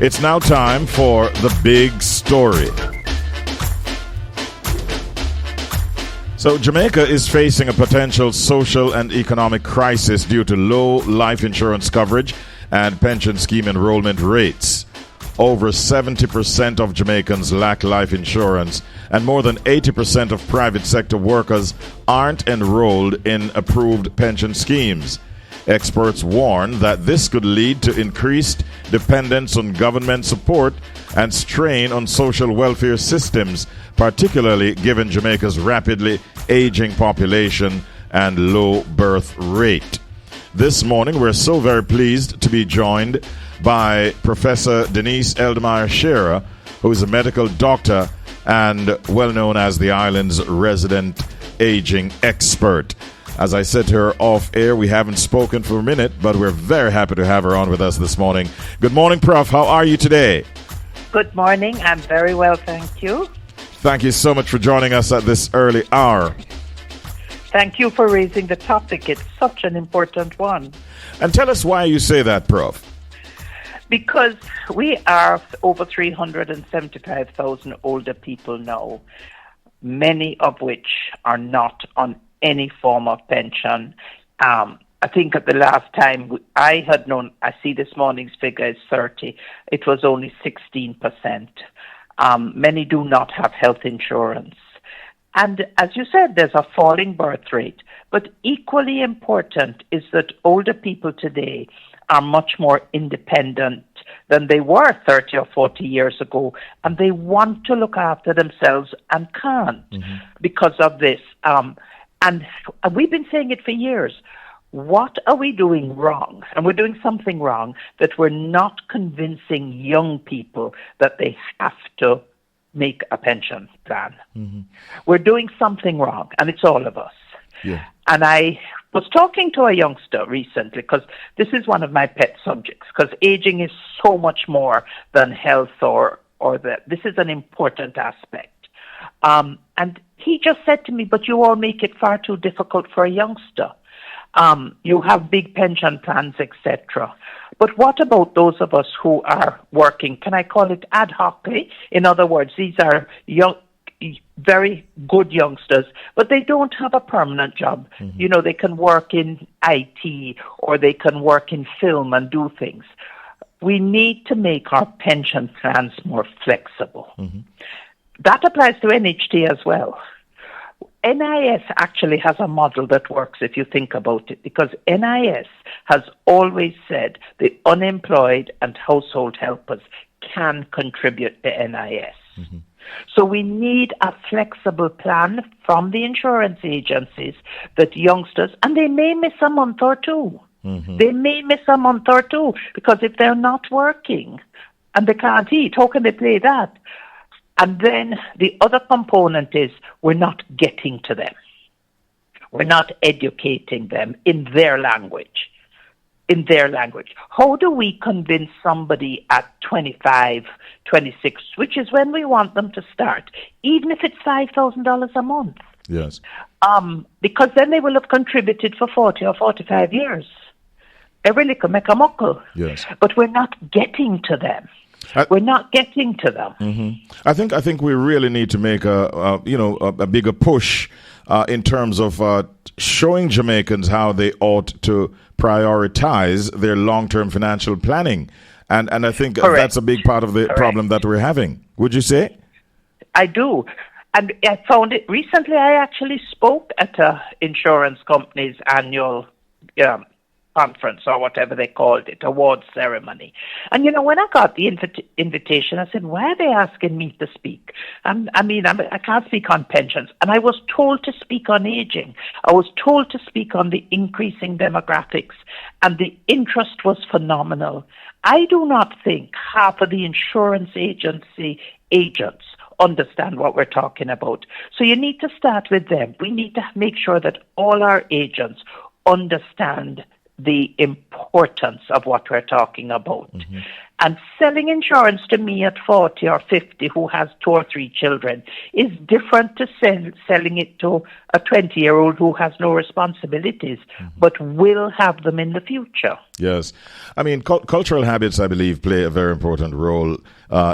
It's now time for the big story. So Jamaica is facing a potential social and economic crisis due to low life insurance coverage and pension scheme enrollment rates. Over 70% of Jamaicans lack life insurance, and more than 80% of private sector workers aren't enrolled in approved pension schemes. Experts warn that this could lead to increased dependence on government support and strain on social welfare systems, particularly given Jamaica's rapidly aging population and low birth rate. This morning, we're so very pleased to be joined by Professor Denise Eldemire Shearer, who is a medical doctor and well known as the island's resident aging expert. As I said to her off air, we haven't spoken for a minute, but we're very happy to have her on with us this morning. Good morning, Prof. How are you today? Good morning. I'm very well, thank you. Thank you so much for joining us at this early hour. Thank you for raising the topic. It's such an important one. And tell us why you say that, Prof. Because we are over 375,000 older people now, many of which are not on any form of pension. I think at the last time I had known, I see this morning's figure is 30, it was only 16%. Many do not have health insurance. And as you said, there's a falling birth rate. But equally important is that older people today are much more independent than they were 30 or 40 years ago. And they want to look after themselves and can't because of this. And we've been saying it for years. What are we doing wrong? And we're doing something wrong that we're not convincing young people that they have to make a pension plan. We're doing something wrong, and it's all of us. Yeah. And I was talking to a youngster recently, because this is one of my pet subjects, because aging is so much more than health or that. This is an important aspect. And he just said to me, but you all make it far too difficult for a youngster. You have big pension plans, etc. But what about those of us who are working, can I call it ad hocly? In other words, these are young, very good youngsters, but they don't have a permanent job. You know, they can work in IT or they can work in film and do things. We need to make our pension plans more flexible. That applies to NHT as well. NIS actually has a model that works if you think about it, because NIS has always said the unemployed and household helpers can contribute to NIS. So we need a flexible plan from the insurance agencies that youngsters, and they may miss a month or two. They may miss a month or two, because if they're not working and they can't eat, how can they play that? And then the other component is we're not getting to them. We're not educating them in their language. How do we convince somebody at 25, 26, which is when we want them to start, even if it's $5,000 a month? Yes. Because then they will have contributed for 40 or 45 years. Every little make a muckle. Yes. But we're not getting to them. We're not getting to them. I think we really need to make a bigger push in terms of showing Jamaicans how they ought to prioritize their long-term financial planning, and I think that's a big part of the problem that we're having. Would you say? I do, and I found it recently. I actually spoke at a insurance company's annual conference or whatever they called it, award ceremony. And, you know, when I got the invitation, I said, why are they asking me to speak? I can't speak on pensions. And I was told to speak on aging. I was told to speak on the increasing demographics. And the interest was phenomenal. I do not think half of the insurance agency agents understand what we're talking about. So you need to start with them. We need to make sure that all our agents understand the importance of what we're talking about. And selling insurance to me at 40 or 50 who has 2 or 3 children is different to selling it to a 20-year-old who has no responsibilities, but will have them in the future. Yes. I mean, cultural habits, I believe, play a very important role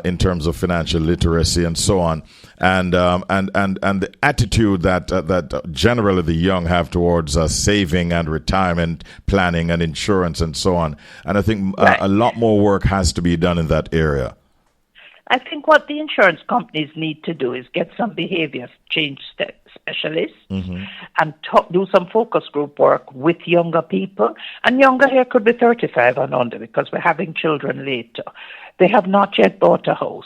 in terms of financial literacy and so on. And the attitude that generally the young have towards saving and retirement planning and insurance and so on. And I think a lot more work has to be done in that area. I think what the insurance companies need to do is get some behavior change specialists and do some focus group work with younger people. And younger here could be 35 and under because we're having children later. They have not yet bought a house.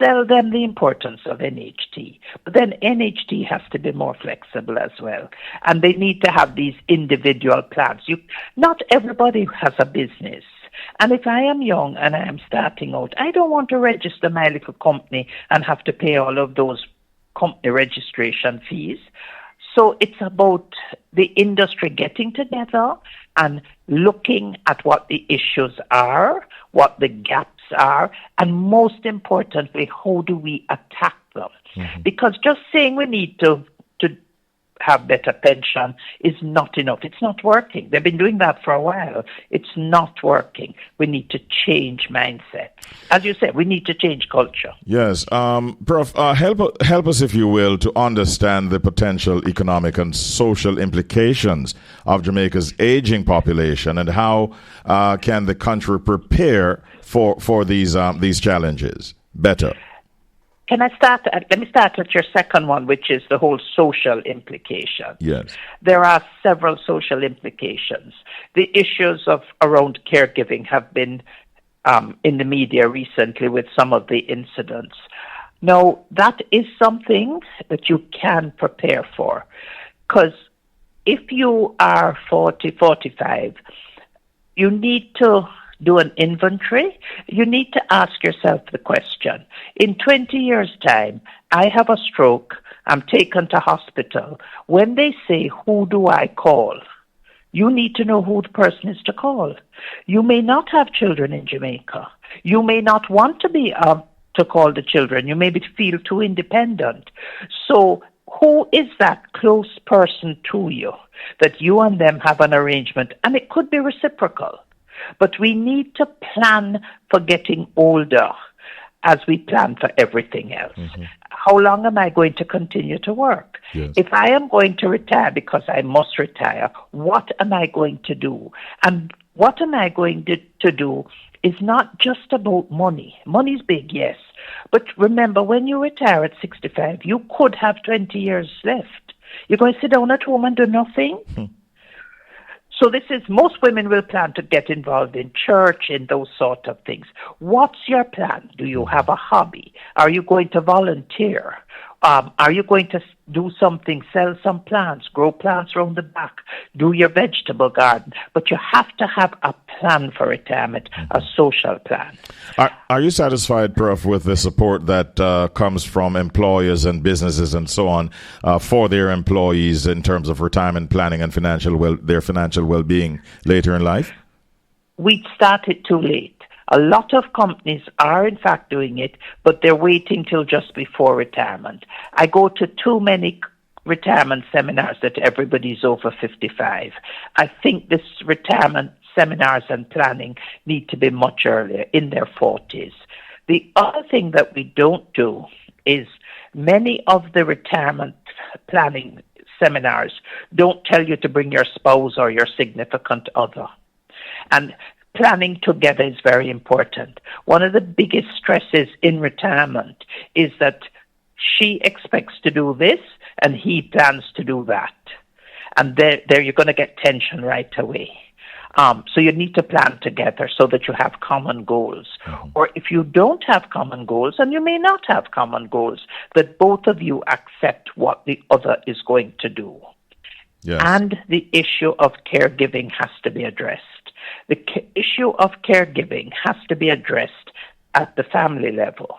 Sell them the importance of NHT. But then NHT has to be more flexible as well. And they need to have these individual plans. Not everybody has a business. And if I am young and I am starting out, I don't want to register my little company and have to pay all of those company registration fees. So it's about the industry getting together and looking at what the issues are, what the gaps are, and most importantly, how do we attack them? Because just saying we need to have better pension is not enough. It's not working. They've been doing that for a while. It's not working. We need to change mindset. As you said, we need to change culture. Yes. Prof, help us, if you will, to understand the potential economic and social implications of Jamaica's aging population and how can the country prepare for these challenges better? Let me start at your second one, which is the whole social implication. Yes. There are several social implications. The issues around caregiving have been in the media recently with some of the incidents. Now, that is something that you can prepare for. Because if you are 40, 45, you need to do an inventory. You need to ask yourself the question, in 20 years' time, I have a stroke, I'm taken to hospital. When they say, who do I call? You need to know who the person is to call. You may not have children in Jamaica. You may not want to be to call the children. You may feel too independent. So who is that close person to you that you and them have an arrangement? And it could be reciprocal. But we need to plan for getting older as we plan for everything else. How long am I going to continue to work? Yes. If I am going to retire because I must retire, what am I going to do? And what am I going to do is not just about money. Money's big, yes. But remember, when you retire at 65, you could have 20 years left. You're going to sit down at home and do nothing? So most women will plan to get involved in church, in those sort of things. What's your plan? Do you have a hobby? Are you going to volunteer? Are you going to do something, sell some plants, grow plants around the back, do your vegetable garden? But you have to have a plan for retirement, a social plan. Are you satisfied, Prof, with the support that comes from employers and businesses and so on for their employees in terms of retirement planning and their financial well-being later in life? We started too late. A lot of companies are in fact doing it, but they're waiting till just before retirement. I go to too many retirement seminars that everybody's over 55. I think this retirement seminars and planning need to be much earlier, in their 40s. The other thing that we don't do is many of the retirement planning seminars don't tell you to bring your spouse or your significant other. And planning together is very important. One of the biggest stresses in retirement is that she expects to do this and he plans to do that. And there you're going to get tension right away. So you need to plan together so that you have common goals. Or if you don't have common goals, and you may not have common goals, that both of you accept what the other is going to do. Yes. And the issue of caregiving has to be addressed. The issue of caregiving has to be addressed at the family level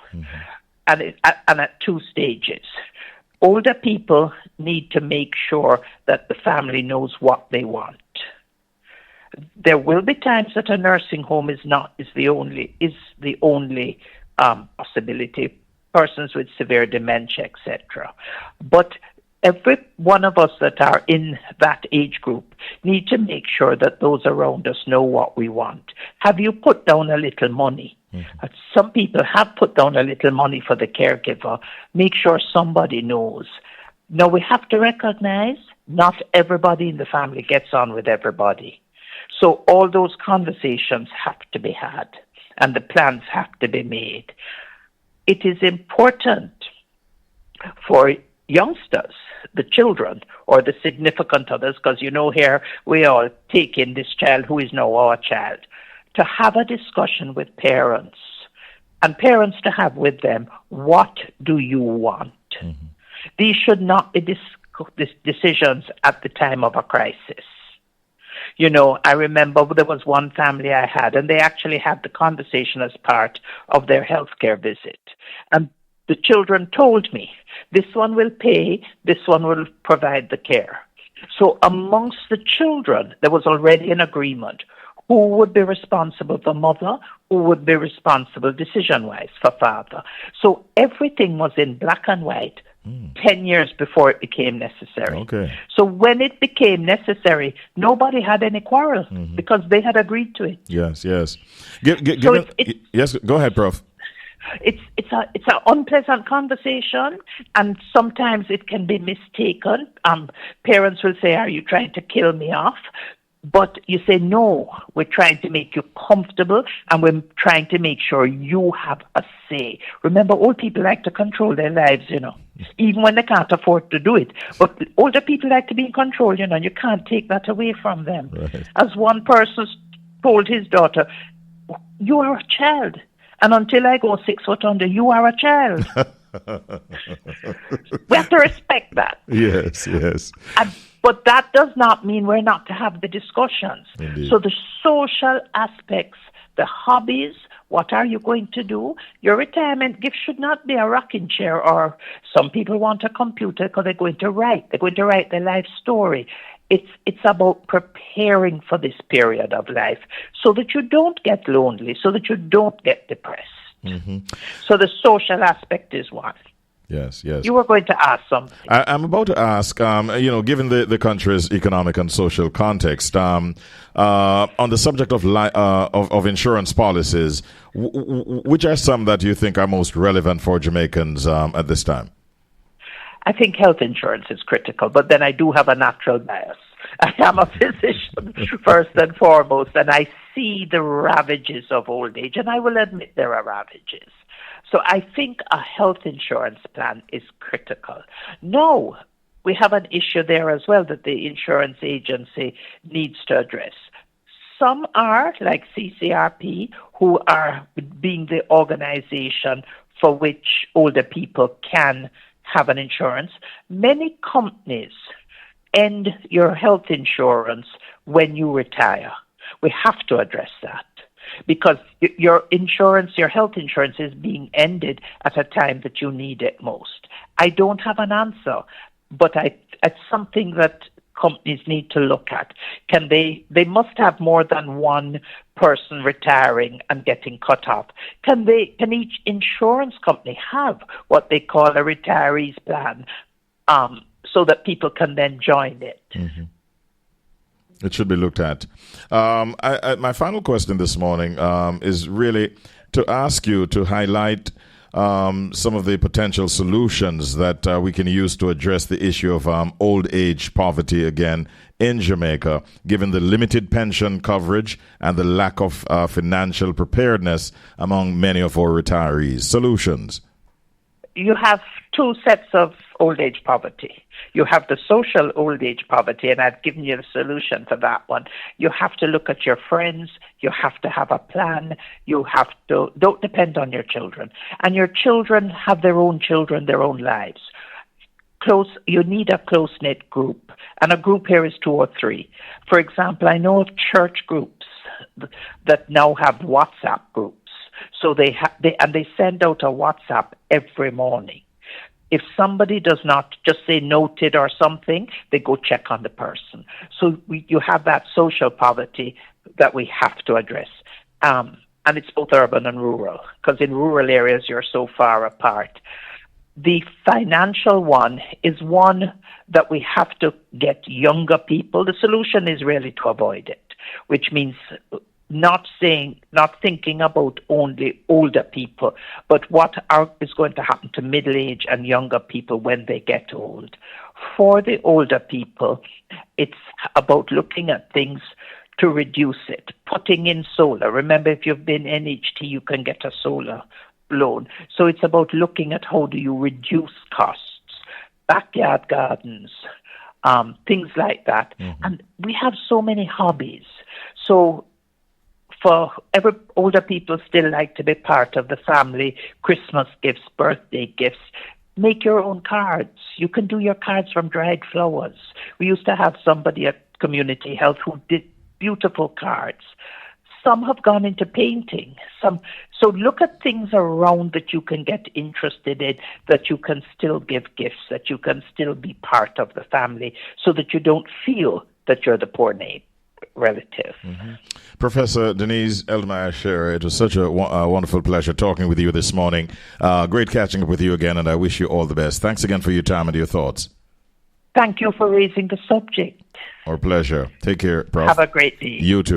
and at 2 stages. Older people need to make sure that the family knows what they want. there will be times that a nursing home is the only possibility. Persons with severe dementia, etc. But every one of us that are in that age group need to make sure that those around us know what we want. Have you put down a little money? Mm-hmm. Some people have put down a little money for the caregiver. Make sure somebody knows. Now, we have to recognize not everybody in the family gets on with everybody. So all those conversations have to be had and the plans have to be made. It is important for youngsters, the children, or the significant others, because here we all take in this child who is now our child, to have a discussion with parents, and parents to have with them, what do you want? Mm-hmm. These should not be decisions at the time of a crisis. I remember there was one family I had, and they actually had the conversation as part of their healthcare visit. And the children told me, this one will pay, this one will provide the care. So amongst the children, there was already an agreement. Who would be responsible for mother? Who would be responsible decision-wise for father? So everything was in black and white 10 years before it became necessary. Okay. So when it became necessary, nobody had any quarrel because they had agreed to it. Yes. Yes, go ahead, Prof. It's an unpleasant conversation, and sometimes it can be mistaken. Parents will say, "Are you trying to kill me off?" But you say, no, we're trying to make you comfortable and we're trying to make sure you have a say. Remember, old people like to control their lives, even when they can't afford to do it. But older people like to be in control, and you can't take that away from them. Right. As one person told his daughter, you are a child. And until I go 6 foot under, you are a child. We have to respect that. Yes. But that does not mean we're not to have the discussions. Indeed. So the social aspects, the hobbies, what are you going to do? Your retirement gift should not be a rocking chair, or some people want a computer because they're going to write. They're going to write their life story. It's about preparing for this period of life so that you don't get lonely, so that you don't get depressed. Mm-hmm. So the social aspect is one. Yes. You were going to ask something. I'm about to ask, given the country's economic and social context, on the subject of insurance policies, which are some that you think are most relevant for Jamaicans at this time? I think health insurance is critical, but then I do have a natural bias. I am a physician first and foremost, and I see the ravages of old age, and I will admit there are ravages. So I think a health insurance plan is critical. No, we have an issue there as well that the insurance agency needs to address. Some are, like CCRP, who are being the organization for which older people can have an insurance. Many companies end your health insurance when you retire. We have to address that, because your health insurance is being ended at a time that you need it most. I don't have an answer, but it's something that companies need to look at. They must have more than one person retiring and getting cut off. Can each insurance company have what they call a retirees plan, so that people can then join it? Mm-hmm. It should be looked at. My final question this morning is really to ask you to highlight some of the potential solutions that we can use to address the issue of old age poverty again in Jamaica, given the limited pension coverage and the lack of financial preparedness among many of our retirees. Solutions. You have two sets of old age poverty. You have the social old age poverty, and I've given you the solution for that one. You have to look at your friends. You have to have a plan. You have to, don't depend on your children. And your children have their own children, their own lives. You need a close-knit group, and a group here is 2 or 3. For example, I know of church groups that now have WhatsApp groups. So they send out a WhatsApp every morning. If somebody does not just say noted or something, they go check on the person. So you have that social poverty that we have to address. And it's both urban and rural, because in rural areas you're so far apart. The financial one is one that we have to get younger people. The solution is really to avoid it, which means not thinking about only older people, but what is going to happen to middle-aged and younger people when they get old. For the older people, it's about looking at things to reduce it, putting in solar. Remember, if you've been NHT, you can get a solar loan. So it's about looking at how do you reduce costs, backyard gardens, things like that. Mm-hmm. And we have so many hobbies. So for older people still like to be part of the family, Christmas gifts, birthday gifts. Make your own cards. You can do your cards from dried flowers. We used to have somebody at Community Health who did beautiful cards. Some have gone into painting. So look at things around that you can get interested in, that you can still give gifts, that you can still be part of the family, so that you don't feel that you're the poor relative. Mm-hmm. Professor Denise Eldemire Shearer, it was such a wonderful pleasure talking with you this morning. Great catching up with you again, and I wish you all the best. Thanks again for your time and your thoughts. Thank you for raising the subject. Our pleasure. Take care, Prof. Have a great day. You too.